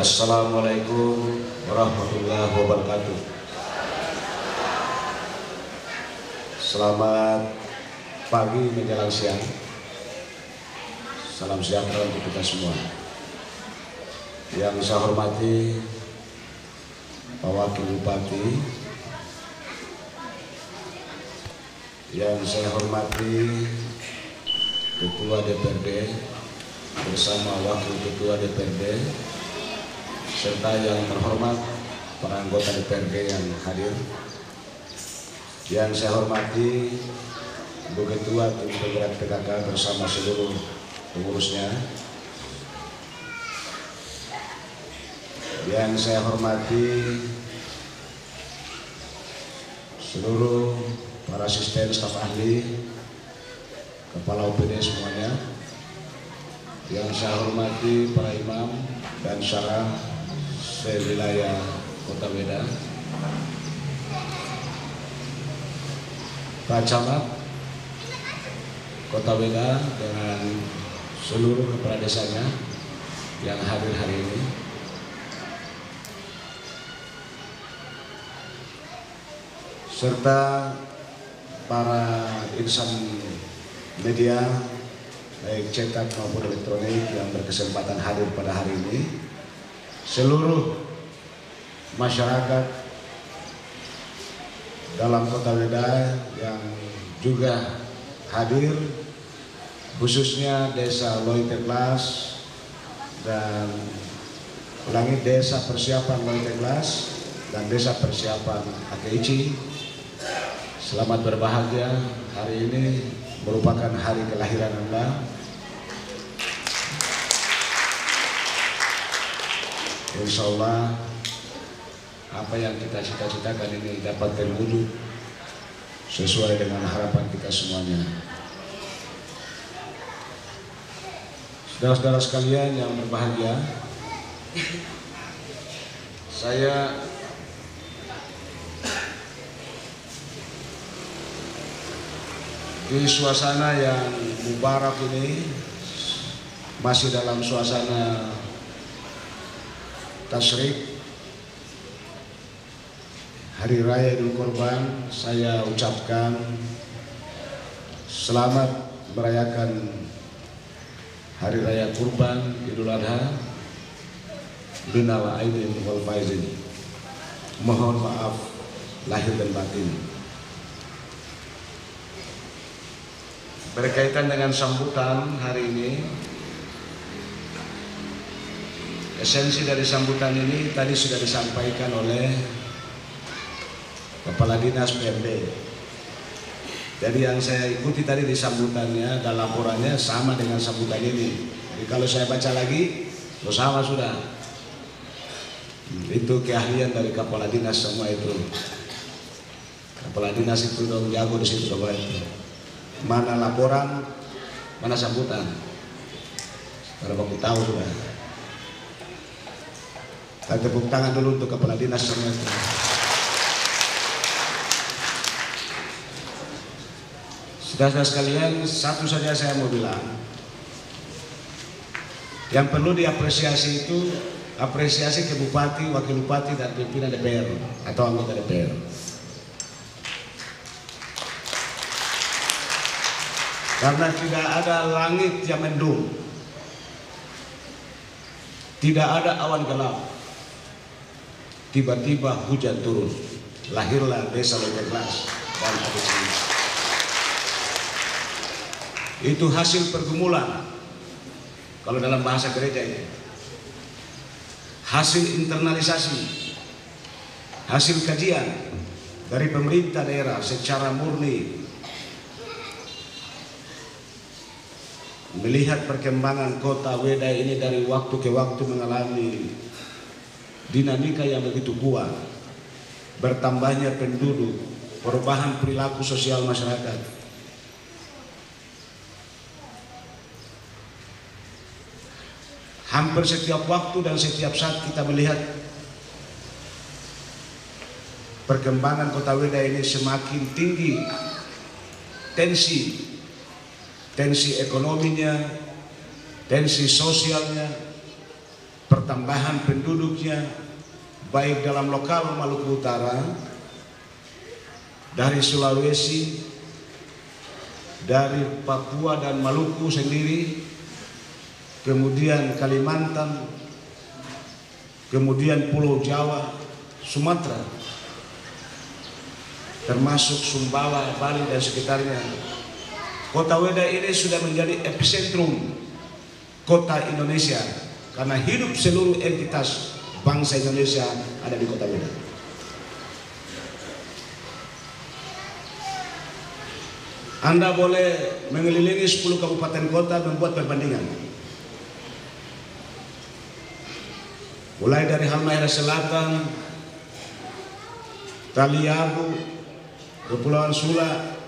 Assalamualaikum warahmatullahi wabarakatuh. Selamat pagi menjelang siang. Salam sejahtera untuk kita semua. Yang saya hormati Pak Wakil Bupati, yang saya hormati Ketua DPRD bersama Wakil Ketua DPRD, serta yang terhormat para anggota DPRD yang hadir. Yang saya hormati Ibu Ketua Tim Penggerak PKK bersama seluruh pengurusnya. Yang saya hormati seluruh para asisten, staf ahli, kepala OPD semuanya. Yang saya hormati para imam dan syarah se-wilayah Kota Medan, Pak Camat Kota Medan dengan seluruh kepala desanya yang hadir hari ini, serta para insan media baik cetak maupun elektronik yang berkesempatan hadir pada hari ini, seluruh masyarakat dalam Kota Medan yang juga hadir, khususnya Desa Loiteglas dan Desa Persiapan Loiteglas dan Desa Persiapan Akeici. Selamat berbahagia, hari ini merupakan hari kelahiran Anda. Insya Allah apa yang kita cita-citakan ini dapat terwujud sesuai dengan harapan kita semuanya. Saudara-saudara sekalian yang berbahagia, saya di suasana yang mubarak ini, masih dalam suasana tasyrik Hari Raya Idul Kurban, saya ucapkan selamat merayakan Hari Raya Kurban Idul Adha minal aidin wal faizin. Mohon maaf lahir dan batin. Berkaitan dengan sambutan hari ini, esensi dari sambutan ini tadi sudah disampaikan oleh Kepala Dinas PMD. Jadi yang saya ikuti tadi di sambutannya dan laporannya sama dengan sambutan ini. Jadi kalau saya baca lagi, sama sudah. Itu keahlian dari Kepala Dinas semua itu. Kepala Dinas itu dong jago di situ coba itu. Mana laporan, mana sambutan. Kalau aku tahu sudah. Kita tepuk tangan dulu untuk Kepala Dinas semua itu. Saudara sekalian, satu saja saya mau bilang. Yang perlu diapresiasi itu apresiasi ke Bupati, Wakil Bupati, dan pimpinan DPR atau anggota DPR. Karena tidak ada langit yang mendung, tidak ada awan gelap, tiba-tiba hujan turun, lahirlah Desa Loiteglas dan Akeici. Itu hasil pergumulan, kalau dalam bahasa gereja itu, hasil internalisasi, hasil kajian dari pemerintah daerah secara murni, melihat perkembangan kota Weda ini dari waktu ke waktu mengalami dinamika yang begitu kuat, bertambahnya penduduk, perubahan perilaku sosial masyarakat. Hampir setiap waktu dan setiap saat kita melihat perkembangan kota Weda ini semakin tinggi tensi ekonominya, tensi sosialnya, pertambahan penduduknya baik dalam lokal Maluku Utara, dari Sulawesi, dari Papua dan Maluku sendiri, kemudian Kalimantan, kemudian Pulau Jawa, Sumatera, termasuk Sumbawa, Bali dan sekitarnya. Kota Weda ini sudah menjadi epicentrum kota Indonesia karena hidup seluruh entitas bangsa Indonesia ada di Kota Weda. Anda boleh mengelilingi 10 kabupaten kota membuat perbandingan. Mulai dari Halmahera Selatan, Taliabu, Kepulauan Sula,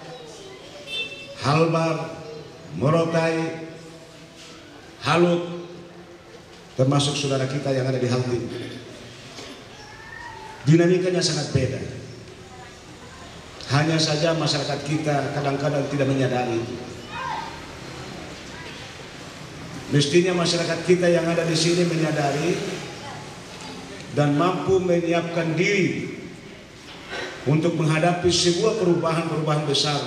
Halbar, Morotai, Halut, termasuk saudara kita yang ada di Haltim. Dinamikanya sangat beda. Hanya saja masyarakat kita kadang-kadang tidak menyadari. Mestinya masyarakat kita yang ada di sini menyadari dan mampu menyiapkan diri untuk menghadapi sebuah perubahan-perubahan besar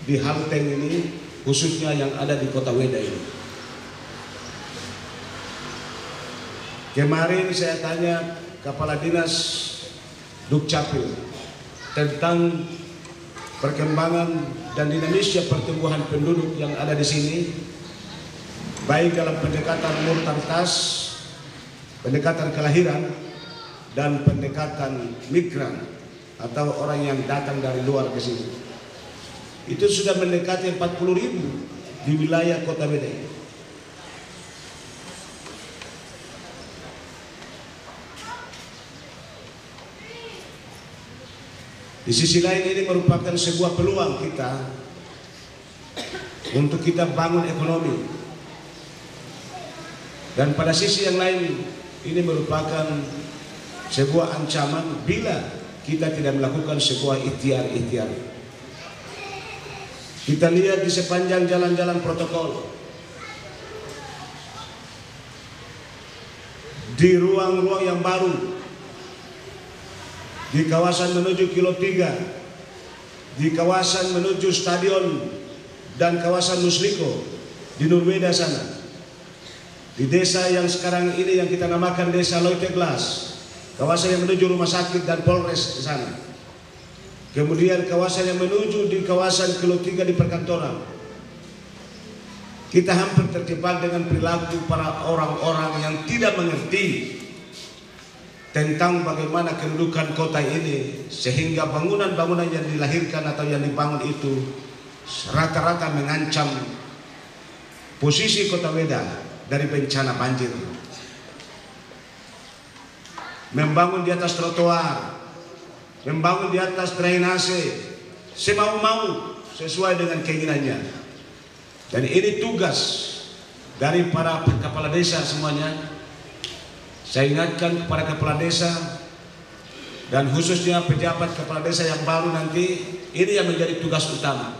di Halteng ini, khususnya yang ada di Kota Weda ini. Kemarin saya tanya Kepala Dinas Dukcapil tentang perkembangan dan dinamisnya pertumbuhan penduduk yang ada di sini, baik dalam pendekatan mortalitas, pendekatan kelahiran, dan pendekatan migran atau orang yang datang dari luar ke sini. Itu sudah mendekati 40.000 di wilayah Kota Weda. Di sisi lain ini merupakan sebuah peluang kita untuk kita bangun ekonomi. Dan pada sisi yang lain ini merupakan sebuah ancaman bila kita tidak melakukan sebuah ikhtiar-ikhtiar. Kita lihat di sepanjang jalan-jalan protokol, di ruang-ruang yang baru, di kawasan menuju Kilo 3, di kawasan menuju stadion dan kawasan Musliko di Nurweda sana, di desa yang sekarang ini yang kita namakan Desa Loiteglas, kawasan yang menuju rumah sakit dan Polres di sana, kemudian kawasan yang menuju di kawasan Kilo 3 di perkantoran. Kita hampir terjebak dengan perilaku para orang-orang yang tidak mengerti tentang bagaimana kedudukan kota ini, sehingga bangunan-bangunan yang dilahirkan atau yang dibangun itu rata-rata mengancam posisi Kota Weda dari bencana banjir. Membangun di atas trotoar, membangun di atas drainase, semau-mau sesuai dengan keinginannya. Dan ini tugas dari para kepala desa semuanya. Saya ingatkan kepada kepala desa dan khususnya pejabat kepala desa yang baru nanti, ini yang menjadi tugas utama.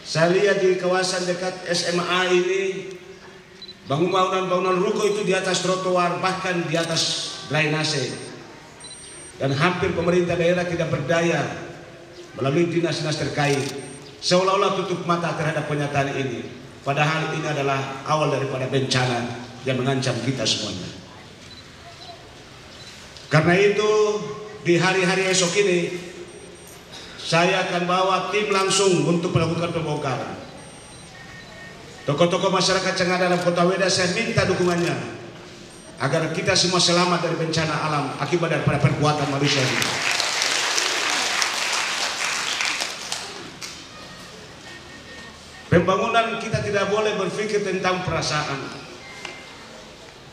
Saya lihat di kawasan dekat SMA ini, bangunan-bangunan ruko itu di atas trotoar, bahkan di atas drainase. Dan hampir pemerintah daerah tidak berdaya melalui dinas-dinas terkait, seolah-olah tutup mata terhadap kenyataan ini. Padahal ini adalah awal daripada bencana yang mengancam kita semuanya. Karena itu di hari-hari esok ini saya akan bawa tim langsung untuk melakukan pembongkaran. Tokoh-tokoh masyarakat yang ada dalam Kota Weda saya minta dukungannya agar kita semua selamat dari bencana alam akibat daripada perbuatan manusia ini. Pembangunan kita tidak boleh berpikir tentang perasaan.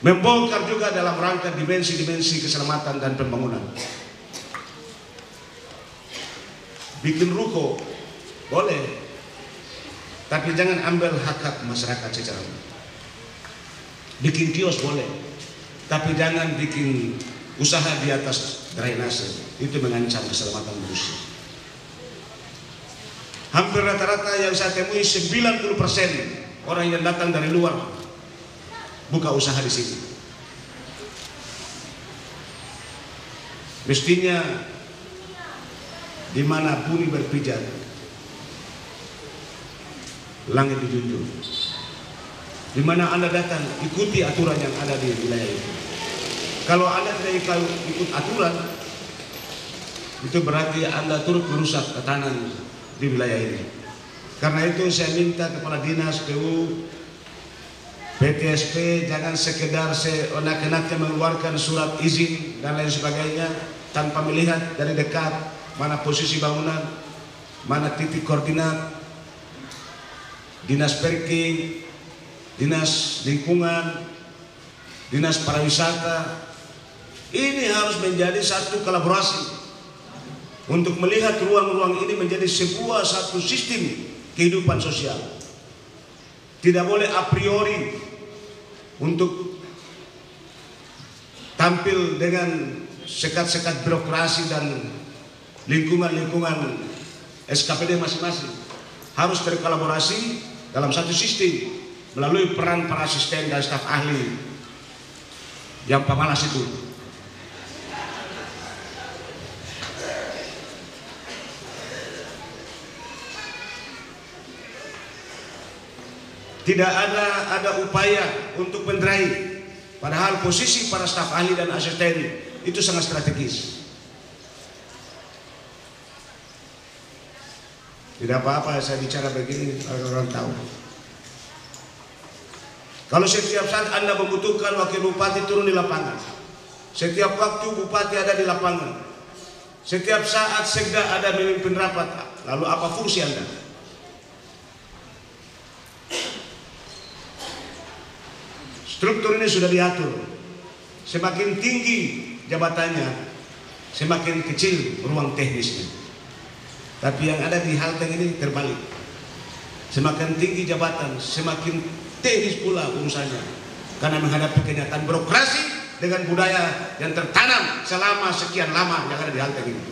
Membongkar juga dalam rangka dimensi-dimensi keselamatan dan pembangunan. Bikin ruko boleh, tapi jangan ambil hak masyarakat secara umum. Bikin kios boleh, tapi jangan bikin usaha di atas drainase. Itu mengancam keselamatan manusia. Hampir rata-rata yang saya temui 90% orang yang datang dari luar buka usaha di sini. Mestinya di mana bumi berpijak, langit dijunjung. Di mana Anda datang, ikuti aturan yang ada di wilayah itu. Kalau Anda tidak ikut aturan, itu berarti Anda turut merusak tatanan di wilayah ini. Karena itu saya minta kepala dinas PU, PTSP jangan sekedar seenak-enaknya mengeluarkan surat izin dan lain sebagainya tanpa melihat dari dekat mana posisi bangunan, mana titik koordinat, dinas perking, dinas lingkungan, dinas pariwisata. Ini harus menjadi satu kolaborasi untuk melihat ruang-ruang ini menjadi satu sistem kehidupan sosial. Tidak boleh a priori untuk tampil dengan sekat-sekat birokrasi dan lingkungan-lingkungan SKPD masing-masing. Harus berkolaborasi dalam satu sistem melalui peran para asisten dan staf ahli yang pemalas itu. Tidak ada upaya untuk menderai, padahal posisi para staf ahli dan asisten itu sangat strategis. Tidak apa-apa saya bicara begini, orang tahu. Kalau setiap saat Anda membutuhkan wakil bupati turun di lapangan, setiap waktu bupati ada di lapangan, setiap saat sekda ada memimpin rapat, lalu apa fungsi Anda? Struktur ini sudah diatur. Semakin tinggi jabatannya, semakin kecil ruang teknisnya. Tapi yang ada di Halteng ini terbalik. Semakin tinggi jabatan, semakin teknis pula urusannya. Karena menghadapi kenyataan birokrasi dengan budaya yang tertanam selama sekian lama yang ada di Halteng ini.